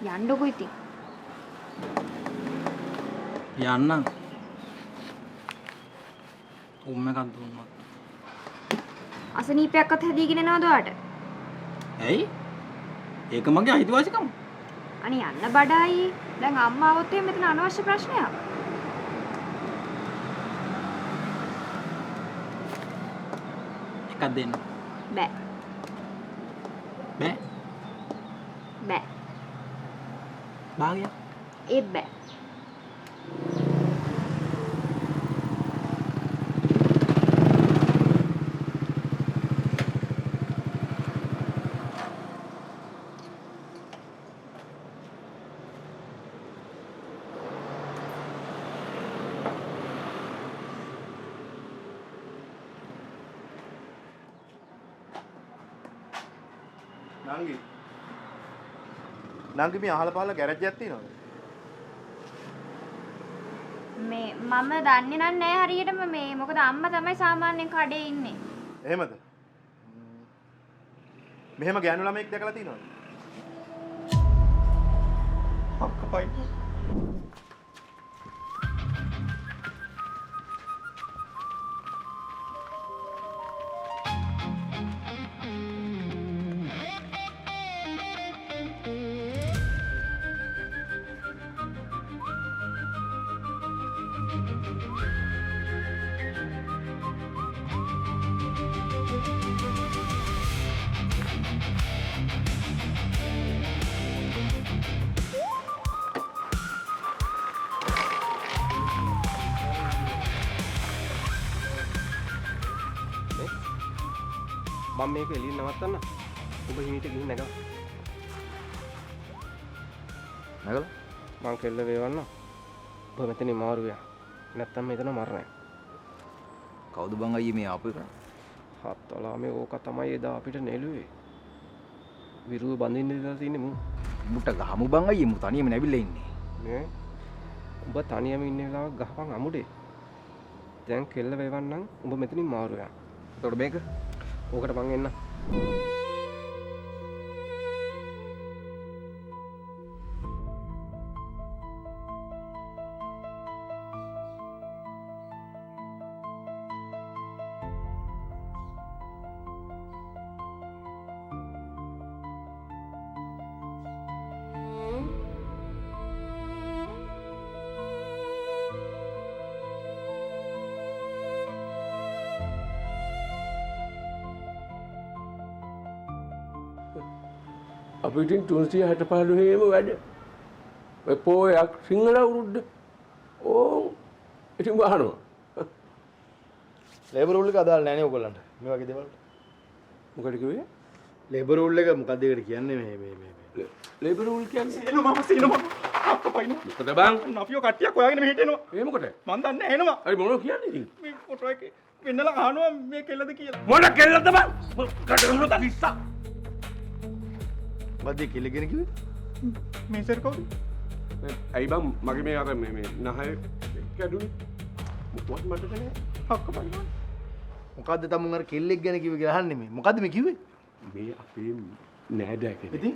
යන්නකො ඉතින්. යන්න. උම්ම එකක් දුන්නොත්. අසනීපයක්වත් හැදීගෙන එනවද ඔයාට? ඇයි? ඒක මගේ අයිතිවාසිකම. අනේ යන්න බඩයි. දැන් අම්මා આવොත් එහෙම මෙතන අනවශ්‍ය ප්‍රශ්නයක්. එකක් දෙන්න. බෑ. බෑ. බෑ. භාගයක්. ඒත් බෑ. නංගි මේ අහල පහල ගෑරේජ් එකක් තියෙනවද? මේ මම දන්නේ නැහැ හරියටම මේ මොකද අම්මා තමයි සාමාන්‍යයෙන් කඩේ ඉන්නේ. එහෙමද? මෙහෙම ගෑනු ළමෙක් දැකලා තියෙනවද? අක්කපයි. මම මේක එළියෙන් නවත්තන්න. ඔබ හිමීට ගිහින් නැගලා. නැගලා? මං කෙල්ල වේවන්න. ඔබ මෙතනින් මාරුවේ. නැත්තම් මෙතන මරණය. කවුද බං අයියේ මේ ආපු එක? හත්වලා මේ ඕක තමයි එදා අපිට නෙළුවේ. විරුව බඳින්න ඉඳලා තින්නේ මු. මුට ගහමු බං අයියේ මු තනියම නැවිලා ඉන්නේ. නේ? ඔබ තනියම ඉන්න වෙලාවක ගහපන් අමුඩේ. දැන් කෙල්ල වේවන්නම් ඔබ මෙතනින් මාරුවේ. එතකොට මේක ඕකට මං එන්න. අපි ඉතින් 365 වැඩ. ඔය පොයක් සිංහල අවුරුද්ද. ඕ ඉතින් වහනවා. ලේබර් රූල් එක අදාළ නැහැ නේ ඔයගොල්ලන්ට. මේ වගේ දේවල්. මොකද කිව්වේ? ලේබර් රූල් එක මොකක්ද ඒකට කියන්නේ මේ. ලේබර් රූල් කියන්නේ සීනෝ අක්කපයි. මොකද බං? අපියෝ කට්ටියක් හොයාගෙන මෙහෙට එනවා. ඒ මොකද? මන් දන්නේ නැහැ එනවා. හරි මොනවද කියන්නේ ඉතින්? මේ ෆොටෝ එකේ වෙන්නලා අහනවා මේ කෙල්ලද කියලා. මොන කෙල්ලද බං? කඩන තනිස්සා. මොකද්ද කෙල්ලගෙන කිව්වේ? මේ සර් කවුද? ඇයි බං මගේ මේ අර මේ නහය කැඩුනේ? මොකවත් මට නැහැ. අක්කපයි. මොකද්ද තමුන් අර කෙල්ලෙක් ගැන කිව්වේ කියලා අහන්නේ මේ. මොකද්ද මේ කිව්වේ? මේ අපේ නෑදෑ කෙනෙක්. ඉතින්